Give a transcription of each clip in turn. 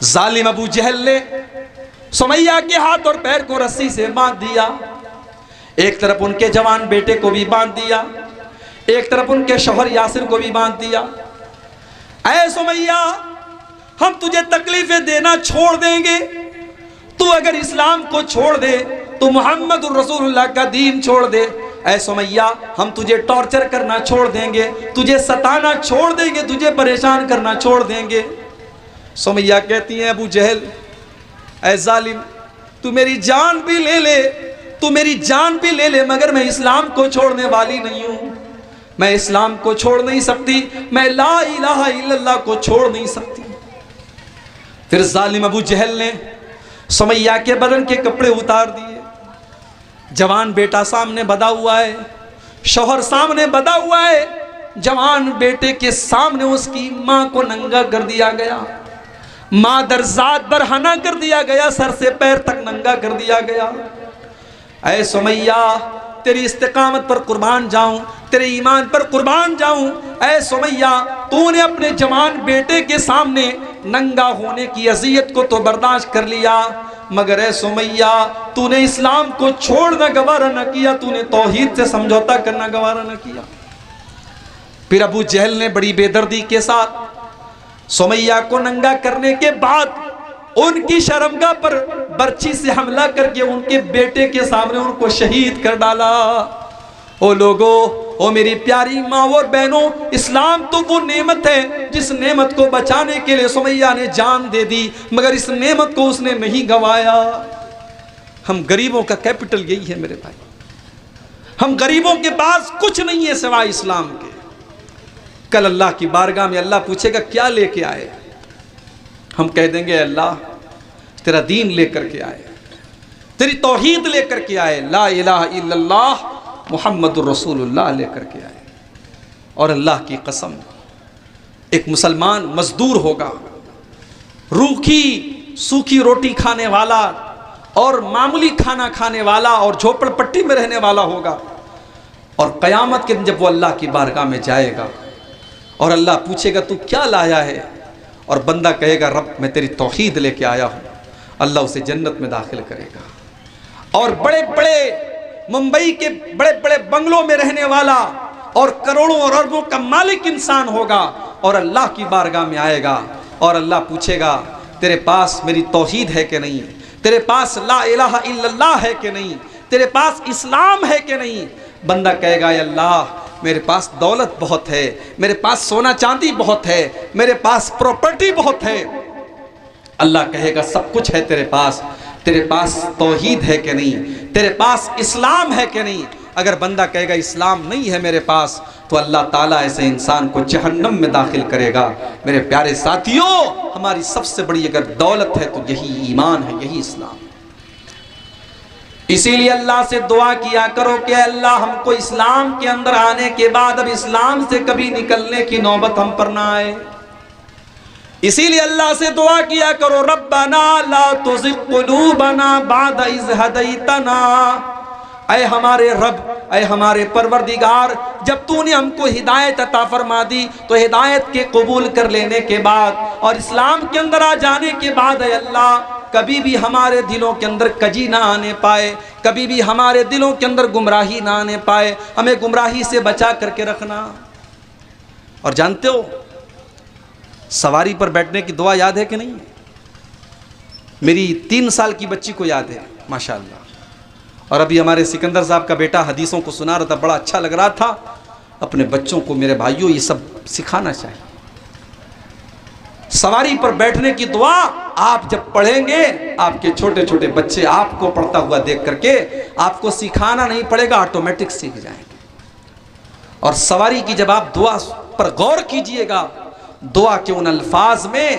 जालिम अबू जहल ने सुमैया के हाथ और पैर को रस्सी से बांध दिया। एक तरफ उनके जवान बेटे को भी बांध दिया, एक तरफ उनके शौहर यासिर को भी बांध दिया। ऐ सुमैया, हम तुझे तकलीफें देना छोड़ देंगे, तू अगर इस्लाम को छोड़ दे, तू मोहम्मद रसूलुल्लाह का दीन छोड़ दे। ऐ सुमैया, हम तुझे टॉर्चर करना छोड़ देंगे, तुझे सताना छोड़ देंगे, तुझे परेशान करना छोड़ देंगे। सुमैया कहती है अबू जहल, ऐ जालिम, तू मेरी जान भी ले ले, तू मेरी जान भी ले ले, मगर मैं इस्लाम को छोड़ने वाली नहीं हूं। मैं इस्लाम को छोड़ नहीं सकती, मैं ला इलाहा इल्लल्लाह को छोड़ नहीं सकती। फिर जालिम अबू जहल ने सुमैया के बदन के कपड़े उतार दिए। जवान बेटा सामने बधा हुआ है, शौहर सामने बधा हुआ है, जवान बेटे के सामने उसकी मां को नंगा कर दिया गया, मादरजात बरहना कर दिया गया, सर से पैर तक नंगा कर दिया गया। ऐ सुमैया, तेरी इस्तिकामत पर कुर्बान जाऊं, तेरे ईमान पर कुर्बान जाऊं। ऐ सुमैया, तूने अपने जवान बेटे के सामने नंगा होने की अज़ियत को तो बर्दाश्त कर लिया, मगर ऐ सुमैया, तूने इस्लाम को छोड़ना गवारा न किया, तूने तौहीद से समझौता करना गवारा न किया। फिर अबू जहल ने बड़ी बेदर्दी के साथ सुमैया को नंगा करने के बाद उनकी शर्मगाह पर बर्छी से हमला करके उनके बेटे के सामने उनको शहीद कर डाला। ओ लोगो, ओ मेरी प्यारी माँ और बहनों, इस्लाम तो वो नेमत है जिस नेमत को बचाने के लिए सुमैया ने जान दे दी, मगर इस नेमत को उसने नहीं गंवाया। हम गरीबों का कैपिटल यही है मेरे भाई, हम गरीबों के पास कुछ नहीं है सिवाय इस्लाम के। कल अल्लाह की बारगाह में अल्लाह पूछेगा क्या लेके आए, हम कह देंगे अल्लाह तेरा दीन लेकर के आए, तेरी तौहीद लेकर के आए, ला इलाहा इल्लल्लाह मुहम्मदुर रसूलुल्लाह लेकर के आए। और अल्लाह की कसम, एक मुसलमान मजदूर होगा, रूखी सूखी रोटी खाने वाला और मामूली खाना खाने वाला और झोपड़पट्टी में रहने वाला होगा, और क़यामत के दिन जब वो अल्लाह की बारगाह में जाएगा और अल्लाह पूछेगा तू क्या लाया है, और बंदा कहेगा रब मैं तेरी तौहीद लेके आया हूँ, अल्लाह उसे जन्नत में दाखिल करेगा। और बड़े बड़े मुंबई के बड़े बड़े बंगलों में रहने वाला और करोड़ों और अरबों का मालिक इंसान होगा और अल्लाह की बारगाह में आएगा और अल्लाह पूछेगा तेरे पास मेरी तौहीद है कि नहीं, तेरे पास ला इलाहा इल्लल्लाह है कि नहीं, तेरे पास इस्लाम है कि नहीं। बंदा कहेगा अल्लाह मेरे पास दौलत बहुत है, मेरे पास सोना चांदी बहुत है, मेरे पास प्रॉपर्टी बहुत है। अल्लाह कहेगा सब कुछ है तेरे पास तौहीद है कि नहीं, तेरे पास इस्लाम है कि नहीं। अगर बंदा कहेगा इस्लाम नहीं है मेरे पास, तो अल्लाह ताला ऐसे इंसान को जहन्नम में दाखिल करेगा। मेरे प्यारे साथियों, हमारी सबसे बड़ी अगर दौलत है तो यही ईमान है, यही इस्लाम। इसीलिए अल्लाह से दुआ किया करो कि अल्लाह हमको इस्लाम के अंदर आने के बाद अब इस्लाम से कभी निकलने की नौबत हम पर ना आए। इसीलिए अल्लाह से दुआ किया करो, रब्बना ला तुज़िग़ क़ुलूबना बअद इज़ हदैतना। ऐ हमारे रब, ऐ हमारे परवरदिगार, जब तूने हमको हिदायत अता फरमा दी तो हिदायत के कबूल कर लेने के बाद और इस्लाम के अंदर आ जाने के बाद ऐ अल्लाह कभी भी हमारे दिलों के अंदर कजी ना आने पाए, कभी भी हमारे दिलों के अंदर गुमराही ना आने पाए, हमें गुमराही से बचा करके रखना। और जानते हो सवारी पर बैठने की दुआ याद है कि नहीं? मेरी 3 साल की बच्ची को याद है माशाअल्लाह। और अभी हमारे सिकंदर साहब का बेटा हदीसों को सुना रहा था, बड़ा अच्छा लग रहा था। अपने बच्चों को मेरे भाइयों ये सब सिखाना चाहिए। सवारी पर बैठने की दुआ आप जब पढ़ेंगे, आपके छोटे छोटे बच्चे आपको पढ़ता हुआ देख करके आपको सिखाना नहीं पड़ेगा, ऑटोमेटिक सीख जाएंगे। और सवारी की जब आप दुआ पर गौर कीजिएगा, दुआ के उन अल्फाज में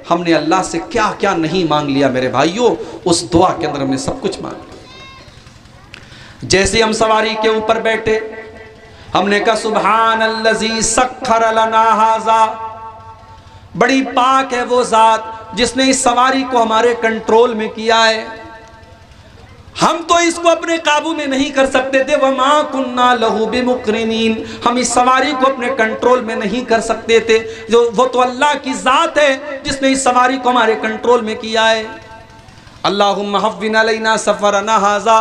हमने अल्लाह से क्या क्या नहीं मांग लिया मेरे भाइयों, उस दुआ के अंदर हमने सब कुछ मांग लिया। जैसे हम सवारी के ऊपर बैठे, हमने कहा सुब्हानल्लज़ी सख्खर लना हाज़ा, बड़ी पाक है वो ज़ात जिसने इस सवारी को हमारे कंट्रोल में किया है। हम तो इसको अपने काबू में नहीं कर सकते थे। वमा कुन्ना लहू बिमुकरिनीन, हम इस सवारी को अपने कंट्रोल में नहीं कर सकते थे। जो वो तो अल्लाह की ज़ात है जिसने इस सवारी को हमारे कंट्रोल में किया है। अल्लाहुम्मा हव्विन अलैना सफ़रना हाज़ा,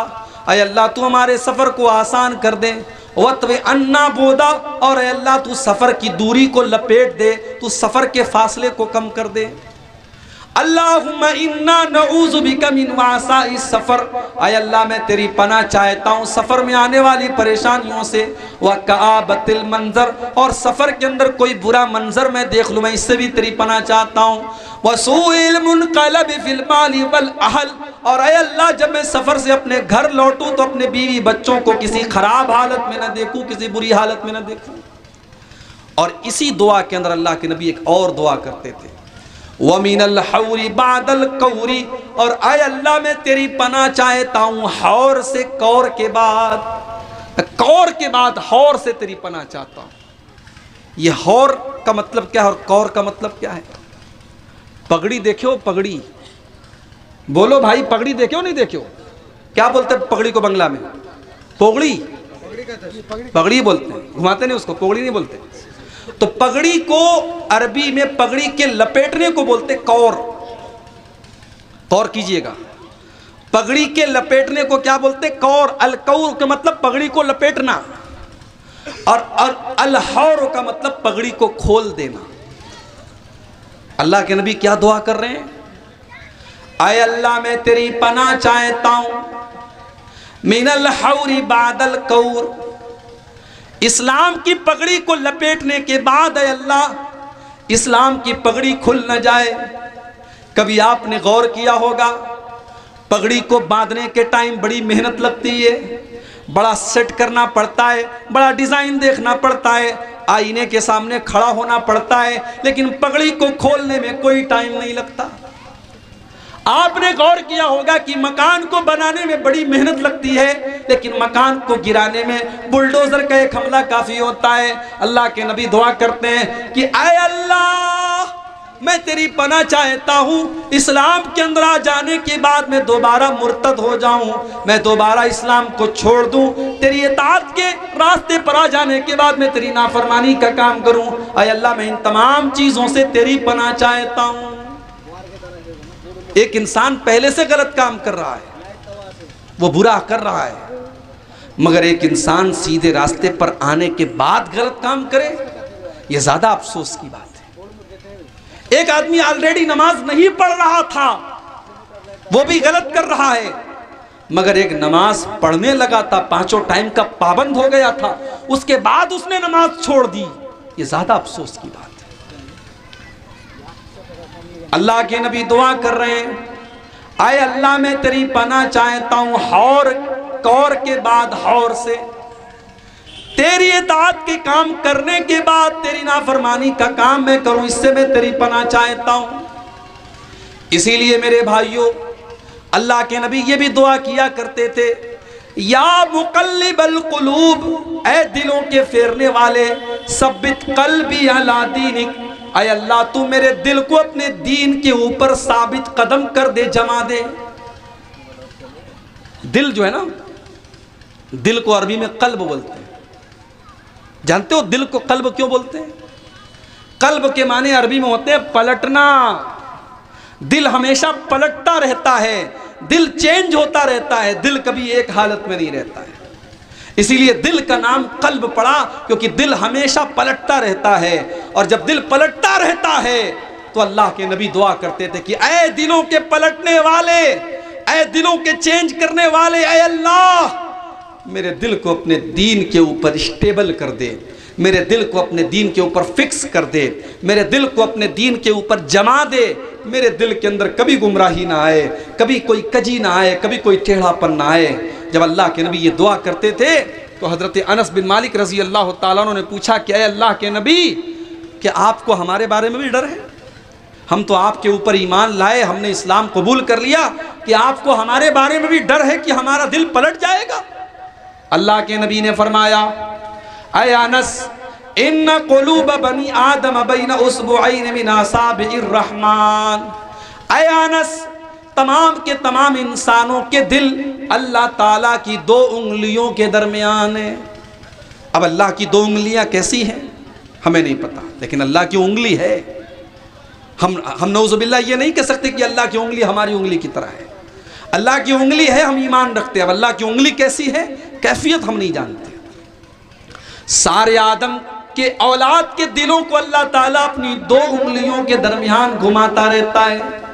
अय अल्लाह तू हमारे सफ़र को आसान कर दे। वत्वे अन्ना बोदा, और अल्लाह तू सफ़र की दूरी को लपेट दे, तू सफ़र के फासले को कम कर दे। अल्लाहुम्मा इन्ना नऊज़ु बिका मिन वसाइस सफ़र, आय अल्लाह मैं तेरी पनाह चाहता हूँ सफ़र में आने वाली परेशानियों से। व कआबतिल मंज़र, और सफ़र के अंदर कोई बुरा मंज़र मैं देख लूँ, मैं इससे भी तेरी पनाह चाहता हूँ। वसूइल मुनक़लब फिल माली वल अहल, और आय अल्लाह जब मैं सफ़र से अपने घर लौटूँ तो अपने बीवी बच्चों को किसी ख़राब हालत में न देखूँ, किसी बुरी हालत में न देखूँ। और इसी दुआ के अंदर अल्लाह के नबी एक और दुआ करते थे, वमीनल हौरी बादल कौरी, और आय अल्लाह मैं तेरी पनाह चाहता हूँ हौर से, कौर के बाद हौर से तेरी पनाह चाहता हूँ। ये हौर का मतलब क्या है और कौर का मतलब क्या है? पगड़ी देखो, पगड़ी बोलो भाई, पगड़ी देखो नहीं देखो? क्या बोलते हैं पगड़ी को बंगला में? पोगड़ी, पगड़ी बोलते हैं, घुमाते नहीं उसको, पोगड़ी नहीं बोलते। तो पगड़ी को अरबी में पगड़ी के लपेटने को बोलते कौर। कौर कीजिएगा, पगड़ी के लपेटने को क्या बोलते? कौर। अलकौर का मतलब पगड़ी को लपेटना, और अलहौर का मतलब पगड़ी को खोल देना। अल्लाह के नबी क्या दुआ कर रहे हैं? आय अल्लाह मैं तेरी पनाह चाहता हूं मिनल हौरी बादल कौर, इस्लाम की पगड़ी को लपेटने के बाद है अल्लाह इस्लाम की पगड़ी खुल न जाए। कभी आपने गौर किया होगा, पगड़ी को बांधने के टाइम बड़ी मेहनत लगती है, बड़ा सेट करना पड़ता है, बड़ा डिज़ाइन देखना पड़ता है, आईने के सामने खड़ा होना पड़ता है, लेकिन पगड़ी को खोलने में कोई टाइम नहीं लगता। आपने गौर किया होगा कि मकान को बनाने में बड़ी मेहनत लगती है, लेकिन मकान को गिराने में बुलडोजर का एक हमला काफी होता है। अल्लाह के नबी दुआ करते हैं कि आय अल्लाह मैं तेरी पनाह चाहता हूँ इस्लाम के अंदर आ जाने के बाद मैं दोबारा मुर्तद हो जाऊँ, मैं दोबारा इस्लाम को छोड़ दूँ, तेरी इताअत के रास्ते पर आ जाने के बाद मैं तेरी नाफरमानी का काम करूँ। आय अल्लाह मैं इन तमाम चीज़ों से तेरी पनाह चाहता हूँ। एक इंसान पहले से गलत काम कर रहा है, वो बुरा कर रहा है, मगर एक इंसान सीधे रास्ते पर आने के बाद गलत काम करे, ये ज्यादा अफसोस की बात है। एक आदमी ऑलरेडी नमाज नहीं पढ़ रहा था, वो भी गलत कर रहा है, मगर एक नमाज पढ़ने लगा था, पांचों टाइम का पाबंद हो गया था, उसके बाद उसने नमाज छोड़ दी, ये ज्यादा अफसोस की बात है। अल्लाह के नबी दुआ कर रहे हैं, आए अल्लाह मैं तेरी पनाह चाहता हूं हौर कौर के बाद हौर से, तेरी इताअत के काम करने के बाद तेरी नाफरमानी का काम मैं करूं, इससे मैं तेरी पनाह चाहता हूं। इसीलिए मेरे भाइयों अल्लाह के नबी ये भी दुआ किया करते थे, या मुक़ल्लिबल क़ुलूब, ऐ दिलों के फेरने वाले, सब्बित क़ल्बी अला दीनिक, आय अल्लाह तू मेरे दिल को अपने दीन के ऊपर साबित कदम कर दे, जमा दे। दिल जो है ना, दिल को अरबी में कल्ब बोलते हैं। जानते हो दिल को कल्ब क्यों बोलते हैं? कल्ब के माने अरबी में होते हैं पलटना। दिल हमेशा पलटता रहता है, दिल चेंज होता रहता है, दिल कभी एक हालत में नहीं रहता है। इसीलिए दिल का नाम कल्ब पड़ा, क्योंकि दिल हमेशा पलटता रहता है, और जब दिल पलटता रहता है तो अल्लाह के नबी दुआ करते थे कि ऐ दिलों के पलटने वाले, ऐ दिलों के चेंज करने वाले, ऐ अल्लाह मेरे दिल को अपने दीन के ऊपर स्टेबल कर दे, मेरे दिल को अपने दीन के ऊपर फिक्स कर दे, मेरे दिल को अपने दीन के ऊपर जमा दे, मेरे दिल के अंदर कभी गुमराही ना आए, कभी कोई कजी ना आए, कभी कोई टेढ़ापन ना आए। जब अल्लाह के नबी ये दुआ करते थे तो हज़रत अनस बिन मालिक रज़ी अल्लाह ताला अन्हु ने पूछा कि अल्लाह के नबी, क्या आपको हमारे बारे में भी डर है? हम तो आपके ऊपर ईमान लाए, हमने इस्लाम कबूल कर लिया, कि आपको हमारे बारे में भी डर है कि हमारा दिल पलट जाएगा? अल्लाह के नबी ने फरमाया, ऐ अनस, इन्ना क़ुलूब बनी आदम बैन उसबुअैन मिन असाबिर रहमान, ऐ अनस तमाम के तमाम इंसानों के दिल अल्लाह ताला की 2 उंगलियों के दरमियान है। अब अल्लाह की 2 उंगलियां कैसी हैं हमें नहीं पता, लेकिन अल्लाह की उंगली है। हम नौजुबिल्लाह ये नहीं कह सकते कि अल्लाह की उंगली हमारी उंगली की तरह है। अल्लाह की उंगली है, हम ईमान रखते हैं। अब अल्लाह की उंगली कैसी है, कैफियत हम नहीं जानते। सारे आदम के औलाद के दिलों को अल्लाह ताला अपनी 2 उंगलियों के दरमियान घुमाता रहता है।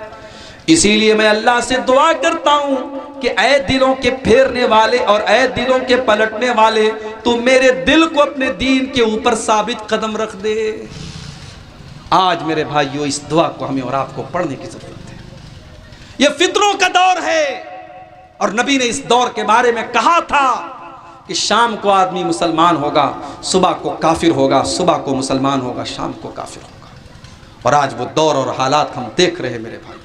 इसीलिए मैं अल्लाह से दुआ करता हूं कि ऐ दिलों के फेरने वाले और ऐ दिलों के पलटने वाले, तू मेरे दिल को अपने दीन के ऊपर साबित कदम रख दे। आज मेरे भाइयों, इस दुआ को हमें और आपको पढ़ने की जरूरत है। यह फितरों का दौर है और नबी ने इस दौर के बारे में कहा था कि शाम को आदमी मुसलमान होगा, सुबह को काफिर होगा, सुबह को मुसलमान होगा, शाम को काफिर होगा। और आज वो दौर और हालात हम देख रहे हैं मेरे भाई।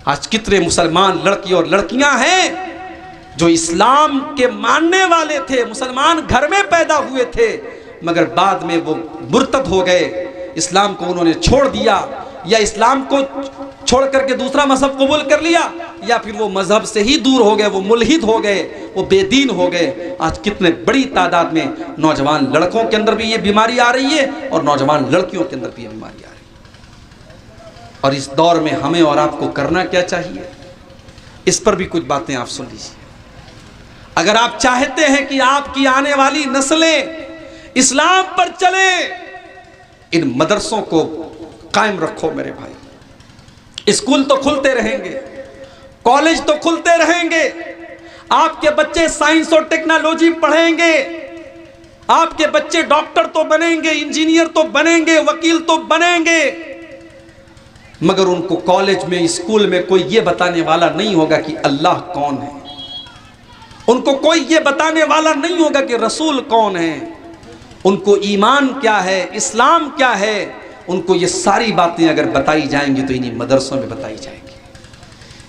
आज कितने मुसलमान लड़की और लड़कियां हैं जो इस्लाम के मानने वाले थे, मुसलमान घर में पैदा हुए थे, मगर बाद में वो मुर्तद हो गए, इस्लाम को उन्होंने छोड़ दिया, या इस्लाम को छोड़ करके दूसरा मजहब कबूल कर लिया, या फिर वो मजहब से ही दूर हो गए, वो मुल्हिद हो गए, वो बेदीन हो गए। आज कितने बड़ी तादाद में नौजवान लड़कों के अंदर भी ये बीमारी आ रही है और नौजवान लड़कियों के अंदर भी ये बीमारी आ रही है। और इस दौर में हमें और आपको करना क्या चाहिए, इस पर भी कुछ बातें आप सुन लीजिए। अगर आप चाहते हैं कि आपकी आने वाली नस्लें इस्लाम पर चले, इन मदरसों को कायम रखो मेरे भाई। स्कूल तो खुलते रहेंगे, कॉलेज तो खुलते रहेंगे, आपके बच्चे साइंस और टेक्नोलॉजी पढ़ेंगे, आपके बच्चे डॉक्टर तो बनेंगे, इंजीनियर तो बनेंगे, वकील तो बनेंगे, मगर उनको कॉलेज में, स्कूल में कोई ये बताने वाला नहीं होगा कि अल्लाह कौन है। उनको कोई ये बताने वाला नहीं होगा कि रसूल कौन है, उनको ईमान क्या है, इस्लाम क्या है। उनको ये सारी बातें अगर बताई जाएंगी तो इन्हीं मदरसों में बताई जाएंगी।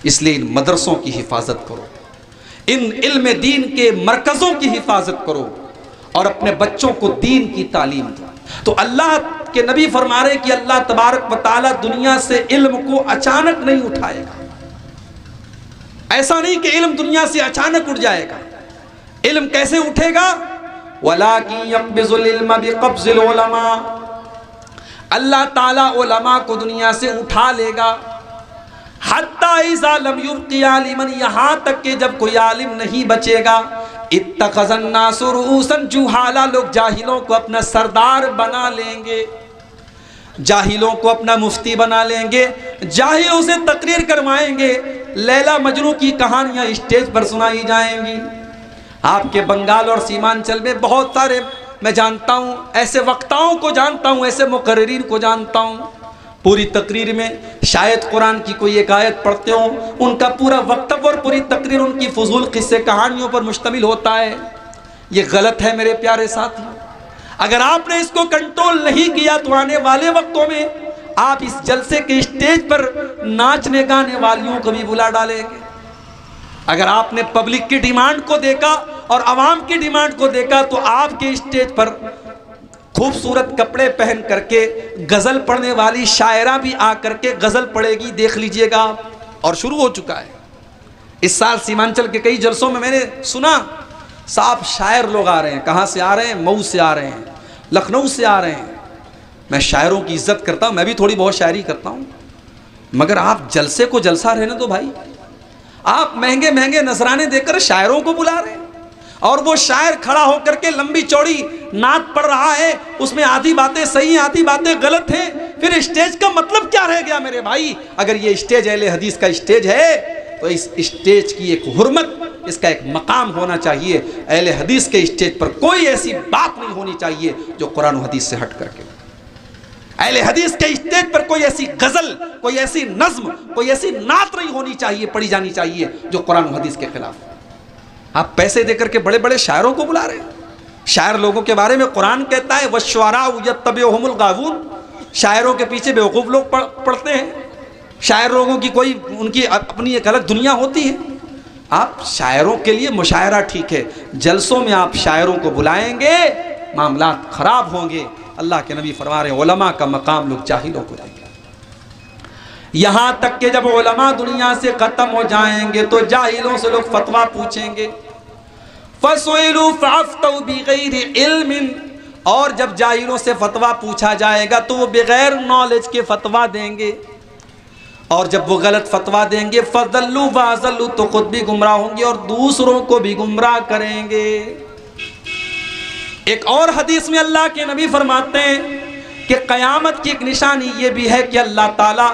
इसलिए इन मदरसों की हिफाजत करो, इन इल्म दीन के मरकज़ों की हिफाजत करो और अपने बच्चों को दीन की तालीम दो। तो अल्लाह के नबी फरमा रहे कि अल्लाह तबारक व तआला दुनिया से इल्म को अचानक नहीं उठाएगा। ऐसा नहीं कि इल्म दुनिया से अचानक उठ जाएगा। इल्म कैसे उठेगा? वलाकिन यक़बिज़ुल इल्म बिक़ब्ज़िल उलमा, अल्लाह ताला उलमा को दुनिया से उठा लेगा। हत्ता इज़ा लम युब्क़ि आलिमन, यहाँ तक कि जब कोई आलिम नहीं बचेगा। इत्तख़ज़न नासु रुऊसन जुहाला, लोग जाहिलों को अपना सरदार बना लेंगे, जाहिलों को अपना मुफ्ती बना लेंगे, जाहिलों से तकरीर करवाएंगे, लैला मजनू की कहानियाँ स्टेज पर सुनाई जाएंगी। आपके बंगाल और सीमांचल में बहुत सारे मैं जानता हूँ, ऐसे वक्ताओं को जानता हूँ, ऐसे मुकर्रिरीन को जानता हूँ, पूरी तकरीर में शायद कुरान की कोई एक आयत पढ़ते हो, उनका पूरा वक्तव्य और पूरी तकरीर उनकी फजूल किस्से कहानियों पर मुश्तमिल होता है। ये गलत है मेरे प्यारे साथियों। अगर आपने इसको कंट्रोल नहीं किया तो आने वाले वक्तों में आप इस जलसे के स्टेज पर नाचने गाने वालियों को भी बुला डालेंगे। अगर आपने पब्लिक की डिमांड को देखा और आवाम की डिमांड को देखा तो आपके स्टेज पर खूबसूरत कपड़े पहन करके गजल पढ़ने वाली शायरा भी आकर के गजल पढ़ेगी, देख लीजिएगा। और शुरू हो चुका है। इस साल सीमांचल के कई जलसों में मैंने सुना साफ शायर लोग आ रहे हैं। कहाँ से आ रहे हैं? मऊ से आ रहे हैं, लखनऊ से आ रहे हैं। मैं शायरों की इज्जत करता हूँ, मैं भी थोड़ी बहुत शायरी करता हूँ, मगर आप जलसे को जलसा रहने दो भाई। आप महंगे महंगे नजराने देकर शायरों को बुला रहे हैं और वो शायर खड़ा होकर के लंबी चौड़ी नात पढ़ रहा है, उसमें आधी बातें सही हैं, आधी बातें गलत हैं। फिर स्टेज का मतलब क्या रह गया मेरे भाई? अगर ये स्टेज अहले हदीस का स्टेज है तो इस स्टेज की एक हुर्मत, इसका एक मकाम होना चाहिए। अहले हदीस के स्टेज पर कोई ऐसी बात नहीं होनी चाहिए जो कुरान और हदीस से हट करके। अहले हदीस के स्टेज पर कोई ऐसी गजल, कोई ऐसी नज्म, कोई ऐसी नात नहीं होनी चाहिए, पढ़ी जानी चाहिए जो कुरान और हदीस के खिलाफ। आप पैसे देकर के बड़े बड़े शायरों को बुला रहे हैं। शायर लोगों के बारे में कुरान कहता है वश्शुअरा यत्तबिउहुमुल गावून, शायरों के पीछे बेवकूफ़ लोग पढ़ते हैं। शायर लोगों की कोई उनकी अपनी एक अलग दुनिया होती है। आप शायरों के लिए मुशायरा ठीक है, जलसों में आप शायरों को बुलाएंगे मामला खराब होंगे। अल्लाह के नबी फरमा रहे हैं उलमा का मकाम लोग जाहिलों को देंगे। यहाँ तक कि जब उलमा दुनिया से ख़त्म हो जाएंगे तो जाहिलों से लोग फतवा पूछेंगे। फसुइलू फअफ्तौ बिगैरि इल्मिन, और जब जाहिलों से फतवा पूछा जाएगा तो वो बगैर नॉलेज के फतवा देंगे, और जब वो गलत फतवा देंगे फदल्लू वाजल्लू, तो खुद भी गुमराह होंगे और दूसरों को भी गुमराह करेंगे। एक और हदीस में अल्लाह के नबी फरमाते हैं कि क़यामत की एक निशानी ये भी है कि अल्लाह ताला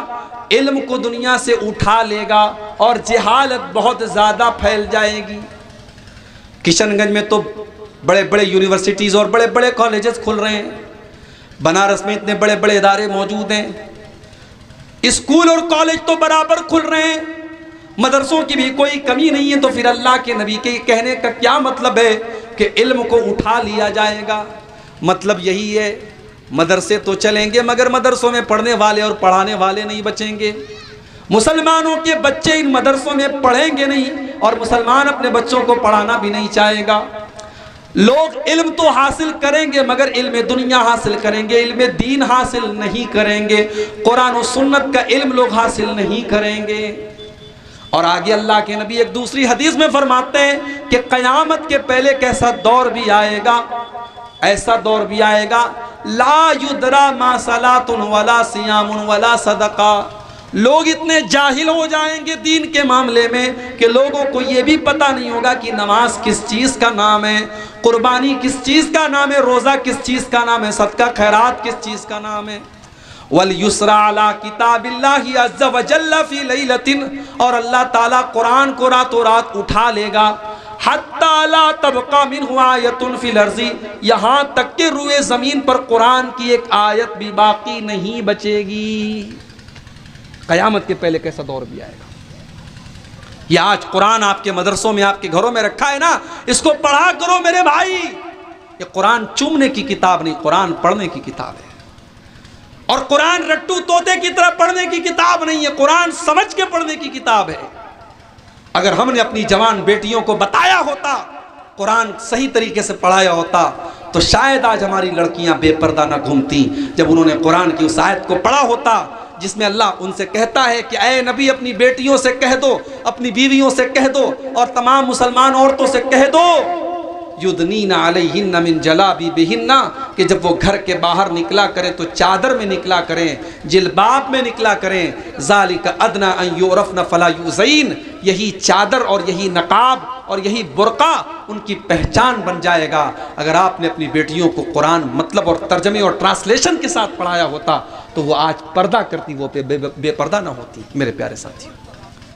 इल्म को दुनिया से उठा लेगा और जहालत बहुत ज़्यादा फैल जाएगी। किशनगंज में तो बड़े बड़े यूनिवर्सिटीज़ और बड़े बड़े कॉलेजेस खुल रहे हैं, बनारस में इतने बड़े बड़े इदारे मौजूद हैं, स्कूल और कॉलेज तो बराबर खुल रहे हैं, मदरसों की भी कोई कमी नहीं है। तो फिर अल्लाह के नबी के कहने का क्या मतलब है कि इल्म को उठा लिया जाएगा? मतलब यही है, मदरसे तो चलेंगे मगर मदरसों में पढ़ने वाले और पढ़ाने वाले नहीं बचेंगे। मुसलमानों के बच्चे इन मदरसों में पढ़ेंगे नहीं और मुसलमान अपने बच्चों को पढ़ाना भी नहीं चाहेगा। लोग इल्म तो हासिल करेंगे मगर इल्म दुनिया हासिल करेंगे, इल्म दीन हासिल नहीं करेंगे, कुरान और सुन्नत का इल्म लोग हासिल नहीं करेंगे। और आगे अल्लाह के नबी एक दूसरी हदीस में फरमाते हैं कि क़यामत के पहले एक ऐसा दौर भी आएगा, ऐसा दौर भी आएगा, ला युदरा मा सलातुन वला सियामुन वला सदका। लोग इतने जाहिल हो जाएंगे दीन के मामले में कि लोगों को ये भी पता नहीं होगा कि नमाज किस चीज़ का नाम है, कुर्बानी किस चीज़ का नाम है, रोज़ा किस चीज़ का नाम है, सदका खैरात किस चीज़ का नाम है। वल युसरा अला किताबिल्लाहि अज़्ज़ व जल्ल फी लैलतिन, और अल्लाह ताला कुरान को रातों रात उठा लेगा। हत्ता ला तबका मिन्हु आयतुन फिल अर्ज़ि, यहाँ तक कि रुए ज़मीन पर कुरान की एक आयत भी बाकी नहीं बचेगी। क़यामत के पहले कैसा दौर भी आएगा। ये आज कुरान आपके मदरसों में आपके घरों में रखा है ना, इसको पढ़ा करो मेरे भाई। ये कुरान चूमने की किताब नहीं, कुरान पढ़ने की किताब है। और कुरान रट्टू तोते की तरह पढ़ने की किताब नहीं है, कुरान समझ के पढ़ने की किताब है। अगर हमने अपनी जवान बेटियों को बताया होता, कुरान सही तरीके से पढ़ाया होता, तो शायद आज हमारी लड़कियां बेपर्दा ना घूमती। जब उन्होंने कुरान की उस आयत को पढ़ा होता जिसमें अल्लाह उनसे कहता है कि ऐ नबी अपनी बेटियों से कह दो, अपनी बीवियों से कह दो और तमाम मुसलमान औरतों से कह दो, युदनीना अलैहिन्ना मिन जलाबिबिहिन्ना, कि जब वो घर के बाहर निकला करें तो चादर में निकला करें, जिलबाब में निकला करें। ज़ालिका अदना अन युरफ़ना फला युज़ैन, यही चादर और यही नकाब और यही बुर्का उनकी पहचान बन जाएगा। अगर आपने अपनी बेटियों को कुरान मतलब और तर्जमे और ट्रांसलेशन के साथ पढ़ाया होता तो वो आज पर्दा करती, वो बेपर्दा ना होती। मेरे प्यारे साथियों,